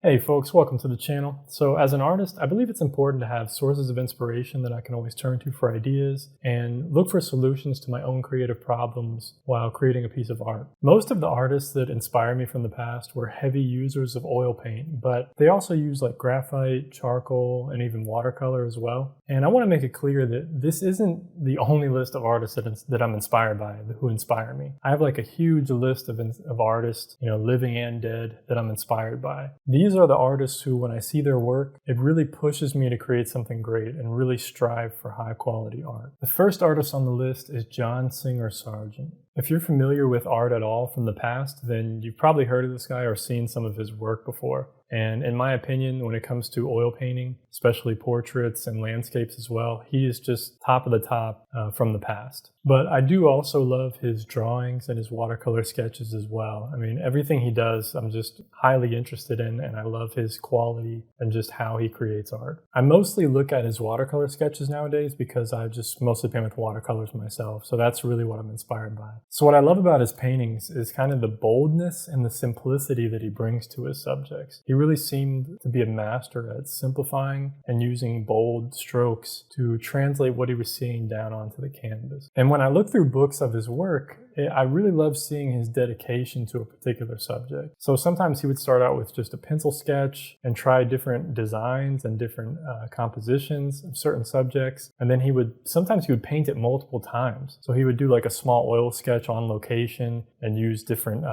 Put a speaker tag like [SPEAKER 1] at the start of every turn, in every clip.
[SPEAKER 1] Hey folks, welcome to the channel. So as an artist, I believe it's important to have sources of inspiration that I can always turn to for ideas and look for solutions to my own creative problems while creating a piece of art. Most of the artists that inspire me from the past were heavy users of oil paint, but they also use like graphite, charcoal, and even watercolor as well. And I want to make it clear that this isn't the only list of artists that I'm inspired by, who inspire me. I have like a huge list of artists, living and dead, that I'm inspired by. These are the artists who, when I see their work, it really pushes me to create something great and really strive for high quality art. The first artist on the list is John Singer Sargent. If you're familiar with art at all from the past, then you've probably heard of this guy or seen some of his work before. And in my opinion, when it comes to oil painting, especially portraits and landscapes as well, he is just top of the top from the past. But I do also love his drawings and his watercolor sketches as well. I mean, everything he does, I'm just highly interested in, and I love his quality and just how he creates art. I mostly look at his watercolor sketches nowadays because I just mostly paint with watercolors myself. So that's really what I'm inspired by. So what I love about his paintings is kind of the boldness and the simplicity that he brings to his subjects. He really seemed to be a master at simplifying and using bold strokes to translate what he was seeing down onto the canvas. And when I look through books of his work, I really love seeing his dedication to a particular subject. So sometimes he would start out with just a pencil sketch and try different designs and different compositions of certain subjects. And then sometimes he would paint it multiple times. So he would do like a small oil sketch on location and use different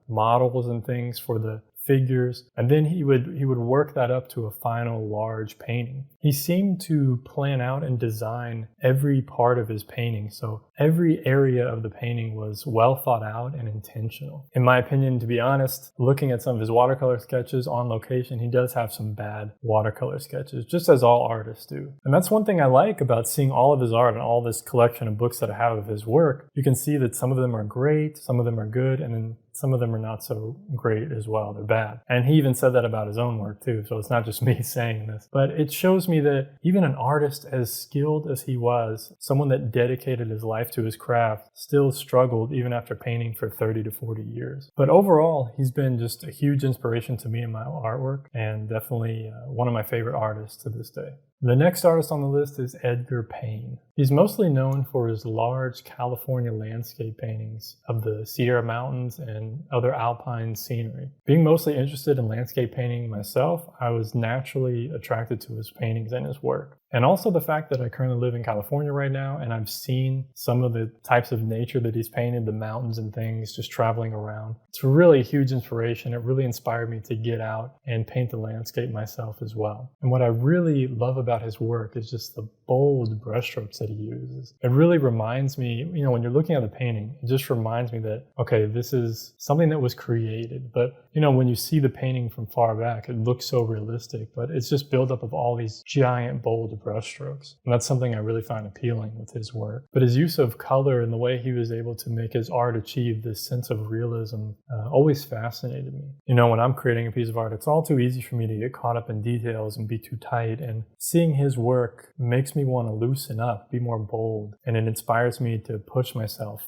[SPEAKER 1] models and things for the figures, and then he would work that up to a final large painting. He seemed to plan out and design every part of his painting, so every area of the painting was well thought out and intentional. In my opinion, to be honest, looking at some of his watercolor sketches on location, he does have some bad watercolor sketches, just as all artists do. And that's one thing I like about seeing all of his art and all this collection of books that I have of his work. You can see that some of them are great, some of them are good, and then some of them are not so great as well. They're bad. And he even said that about his own work too. So it's not just me saying this. But it shows me that even an artist as skilled as he was, someone that dedicated his life to his craft, still struggled even after painting for 30 to 40 years. But overall, he's been just a huge inspiration to me in my artwork, and definitely one of my favorite artists to this day. The next artist on the list is Edgar Payne. He's mostly known for his large California landscape paintings of the Sierra Mountains and other alpine scenery. Being mostly interested in landscape painting myself, I was naturally attracted to his paintings and his work. And also the fact that I currently live in California right now, and I've seen some of the types of nature that he's painted, the mountains and things, just traveling around. It's really a huge inspiration. It really inspired me to get out and paint the landscape myself as well. And what I really love about his work is just the bold brushstrokes that he uses. It really reminds me, when you're looking at the painting, it just reminds me that, okay, this is something that was created. But, when you see the painting from far back, it looks so realistic, but it's just built up of all these giant, bold brushstrokes. And that's something I really find appealing with his work. But his use of color and the way he was able to make his art achieve this sense of realism always fascinated me. When I'm creating a piece of art, it's all too easy for me to get caught up in details and be too tight. And seeing his work makes me want to loosen up, be more bold. And it inspires me to push myself,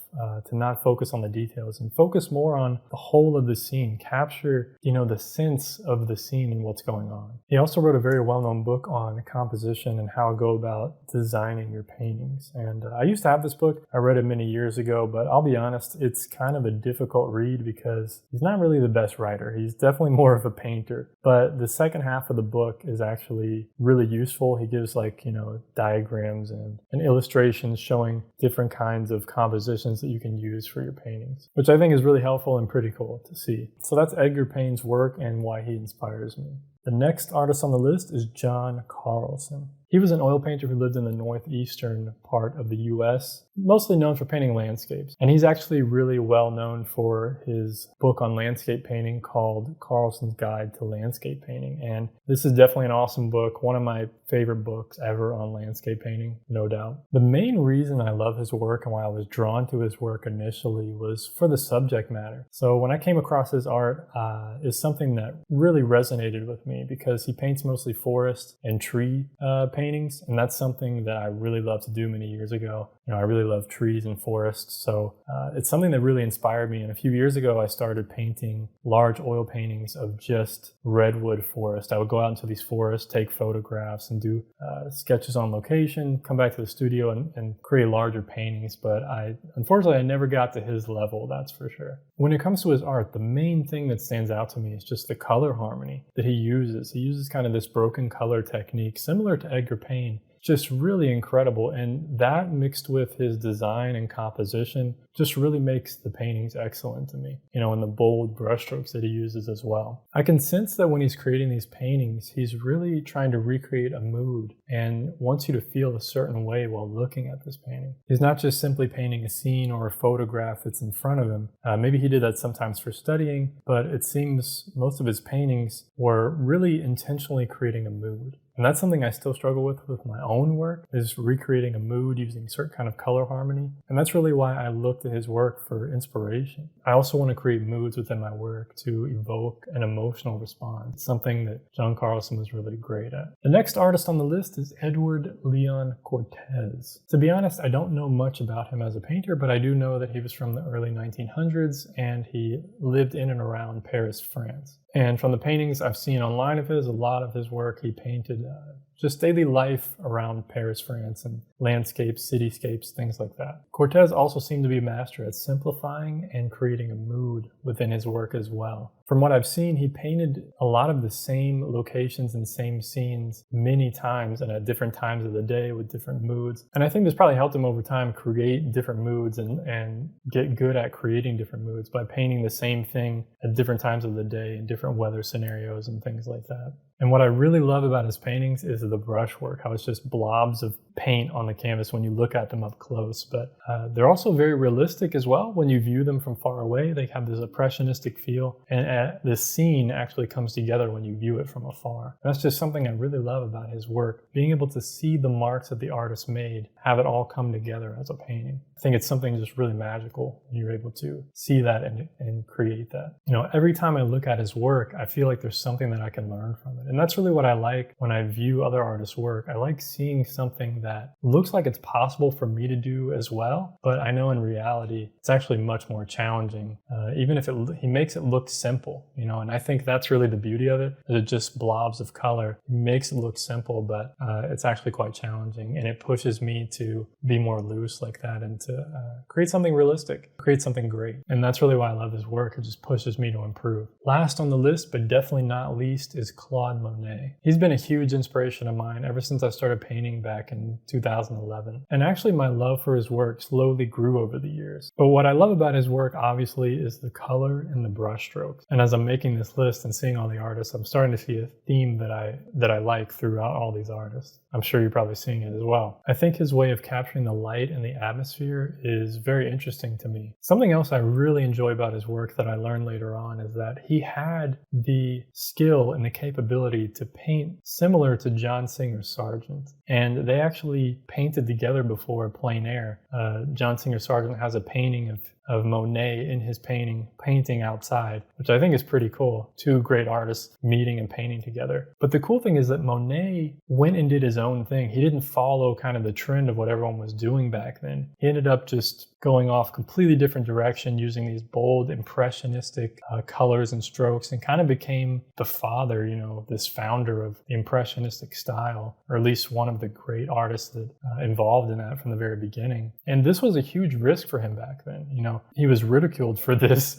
[SPEAKER 1] to not focus on the details and focus more on the whole of the scene, capture, the sense of the scene and what's going on. He also wrote a very well-known book on composition and how to go about designing your paintings. And I used to have this book. I read it many years ago, but I'll be honest, it's kind of a difficult read because he's not really the best writer. He's definitely more of a painter. But the second half of the book is actually really useful. He gives diagrams and illustrations showing different kinds of compositions that you can use for your paintings, which I think is really helpful and pretty cool to see. So that's Edgar Payne's work and why he inspires me. The next artist on the list is John Carlson. He was an oil painter who lived in the northeastern part of the US, mostly known for painting landscapes. And he's actually really well known for his book on landscape painting called Carlson's Guide to Landscape Painting. And this is definitely an awesome book, one of my favorite books ever on landscape painting, no doubt. The main reason I love his work and why I was drawn to his work initially was for the subject matter. So when I came across his art, is something that really resonated with me. me because he paints mostly forest and tree paintings, and that's something that I really loved to do many years ago. I really love trees and forests, so it's something that really inspired me. And a few years ago, I started painting large oil paintings of just redwood forest. I would go out into these forests, take photographs, and do sketches on location, come back to the studio and create larger paintings. But unfortunately, I never got to his level, that's for sure. When it comes to his art, the main thing that stands out to me is just the color harmony that he uses. He uses kind of this broken color technique, similar to Edgar Payne. Just really incredible, and that mixed with his design and composition just really makes the paintings excellent to me, and the bold brushstrokes that he uses as well. I can sense that when he's creating these paintings, he's really trying to recreate a mood and wants you to feel a certain way while looking at this painting. He's not just simply painting a scene or a photograph that's in front of him. Maybe he did that sometimes for studying, but it seems most of his paintings were really intentionally creating a mood. And that's something I still struggle with my own work, is recreating a mood using a certain kind of color harmony. And that's really why I look to his work for inspiration. I also want to create moods within my work to evoke an emotional response, something that John Carlson was really great at. The next artist on the list is Edward Leon Cortés. To be honest, I don't know much about him as a painter, but I do know that he was from the early 1900s and he lived in and around Paris, France. And from the paintings I've seen online of his, a lot of his work, he painted just daily life around Paris, France, and landscapes, cityscapes, things like that. Cortés also seemed to be a master at simplifying and creating a mood within his work as well. From what I've seen, he painted a lot of the same locations and same scenes many times and at different times of the day with different moods. And I think this probably helped him over time create different moods and get good at creating different moods by painting the same thing at different times of the day in different weather scenarios and things like that. And what I really love about his paintings is the brushwork, how it's just blobs of paint on the canvas when you look at them up close. But they're also very realistic as well. When you view them from far away, they have this impressionistic feel. And the scene actually comes together when you view it from afar. And that's just something I really love about his work, being able to see the marks that the artist made, have it all come together as a painting. I think it's something just really magical when you're able to see that and create that. Every time I look at his work, I feel like there's something that I can learn from it. And that's really what I like when I view other artists' work. I like seeing something that looks like it's possible for me to do as well, but I know in reality, it's actually much more challenging. Even if he makes it look simple, and I think that's really the beauty of it, is it just blobs of color. It makes it look simple, but it's actually quite challenging, and it pushes me to be more loose like that and to create something realistic, create something great. And that's really why I love his work. It just pushes me to improve. Last on the list, but definitely not least, is Claude Monet. He's been a huge inspiration of mine ever since I started painting back in 2011. And actually my love for his work slowly grew over the years. But what I love about his work obviously is the color and the brush strokes. And as I'm making this list and seeing all the artists, I'm starting to see a theme that I like throughout all these artists. I'm sure you're probably seeing it as well. I think his way of capturing the light and the atmosphere is very interesting to me. Something else I really enjoy about his work that I learned later on is that he had the skill and the capability to paint similar to John Singer Sargent. And they actually painted together before plein air. John Singer Sargent has a painting of Monet in his painting outside, which I think is pretty cool. Two great artists meeting and painting together. But the cool thing is that Monet went and did his own thing. He didn't follow kind of the trend of what everyone was doing back then. He ended up just going off completely different direction, using these bold, impressionistic colors and strokes, and kind of became the father, this founder of the impressionistic style, or at least one of the great artists that involved in that from the very beginning. And this was a huge risk for him back then. He was ridiculed for this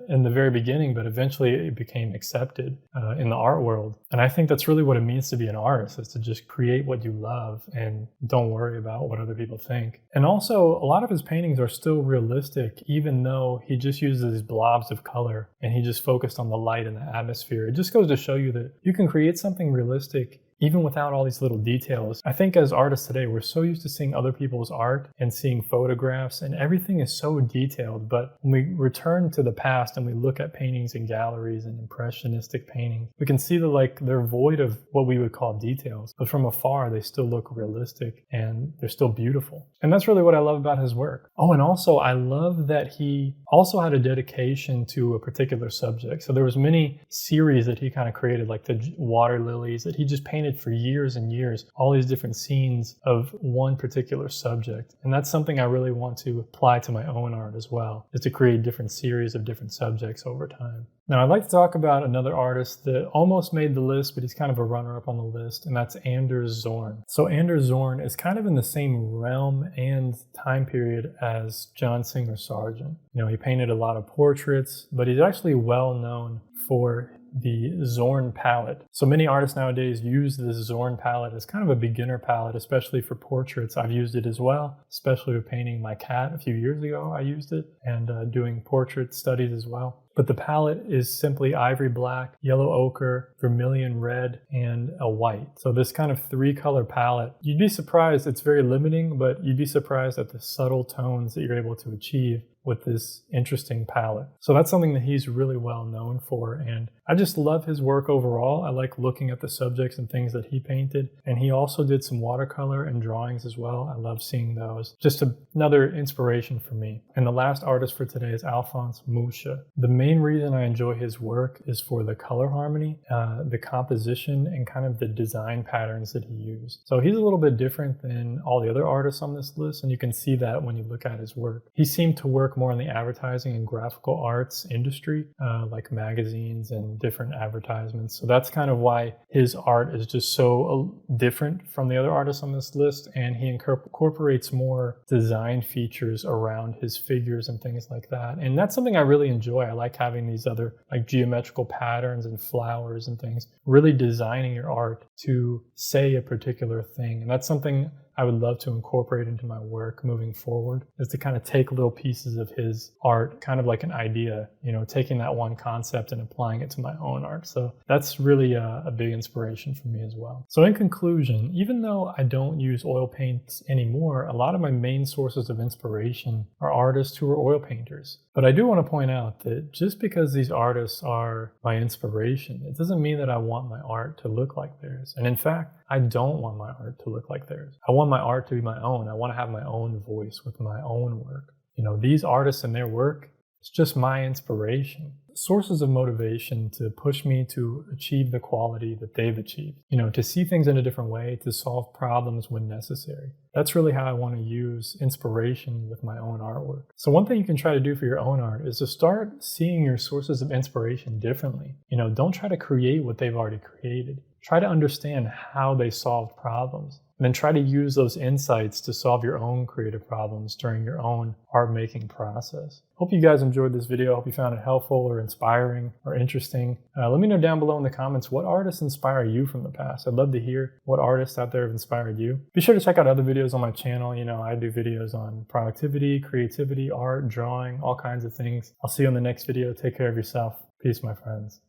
[SPEAKER 1] in the very beginning, but eventually it became accepted in the art world. And I think that's really what it means to be an artist, is to just create what you love and don't worry about what other people think. And also, a lot of his paintings are still realistic, even though he just uses these blobs of color and he just focused on the light and the atmosphere. It just goes to show you that you can create something realistic even without all these little details. I think as artists today, we're so used to seeing other people's art and seeing photographs, and everything is so detailed. But when we return to the past and we look at paintings in galleries and impressionistic paintings, we can see that like they're void of what we would call details, but from afar they still look realistic and they're still beautiful. And that's really what I love about his work. Oh, and also I love that he also had a dedication to a particular subject. So there was many series that he kind of created, like the water lilies, that he just painted for years and years, all these different scenes of one particular subject. And that's something I really want to apply to my own art as well, is to create different series of different subjects over time. Now, I'd like to talk about another artist that almost made the list, but he's kind of a runner-up on the list, and that's Anders Zorn. So Anders Zorn is kind of in the same realm and time period as John Singer Sargent. You know, he painted a lot of portraits, but he's actually well known for the Zorn palette. So many artists nowadays use this Zorn palette as kind of a beginner palette, especially for portraits. I've used it as well, especially with painting my cat a few years ago. I used it, and doing portrait studies as well. But the palette is simply ivory black, yellow ochre, vermilion red, and a white. So this kind of 3-color palette, you'd be surprised, it's very limiting, but you'd be surprised at the subtle tones that you're able to achieve with this interesting palette. So that's something that he's really well known for, and I just love his work overall. I like looking at the subjects and things that he painted, and he also did some watercolor and drawings as well. I love seeing those. Just another inspiration for me. And the last artist for today is Alphonse Mucha. The main reason I enjoy his work is for the color harmony, the composition, and kind of the design patterns that he used. So he's a little bit different than all the other artists on this list, and you can see that when you look at his work. He seemed to work more in the advertising and graphical arts industry, like magazines and different advertisements. So that's kind of why his art is just so different from the other artists on this list, and he incorporates more design features around his figures and things like that. And that's something I really enjoy. I like having these other like geometrical patterns and flowers and things, really designing your art to say a particular thing. And that's something I would love to incorporate into my work moving forward, is to kind of take little pieces of his art, kind of like an idea, you know, taking that one concept and applying it to my own art. So that's really a big inspiration for me as well. So in conclusion, even though I don't use oil paints anymore, a lot of my main sources of inspiration are artists who are oil painters. But I do want to point out that just because these artists are my inspiration, it doesn't mean that I want my art to look like theirs. And in fact, I don't want my art to look like theirs. I want my art to be my own. I want to have my own voice with my own work. You know, these artists and their work, it's just my inspiration. Sources of motivation to push me to achieve the quality that they've achieved. You know, to see things in a different way, to solve problems when necessary. That's really how I want to use inspiration with my own artwork. So one thing you can try to do for your own art is to start seeing your sources of inspiration differently. You know, don't try to create what they've already created. Try to understand how they solved problems. And then try to use those insights to solve your own creative problems during your own art making process. Hope you guys enjoyed this video. Hope you found it helpful or inspiring or interesting. Let me know down below in the comments, what artists inspire you from the past? I'd love to hear what artists out there have inspired you. Be sure to check out other videos on my channel. You know, I do videos on productivity, creativity, art, drawing, all kinds of things. I'll see you in the next video. Take care of yourself. Peace, my friends.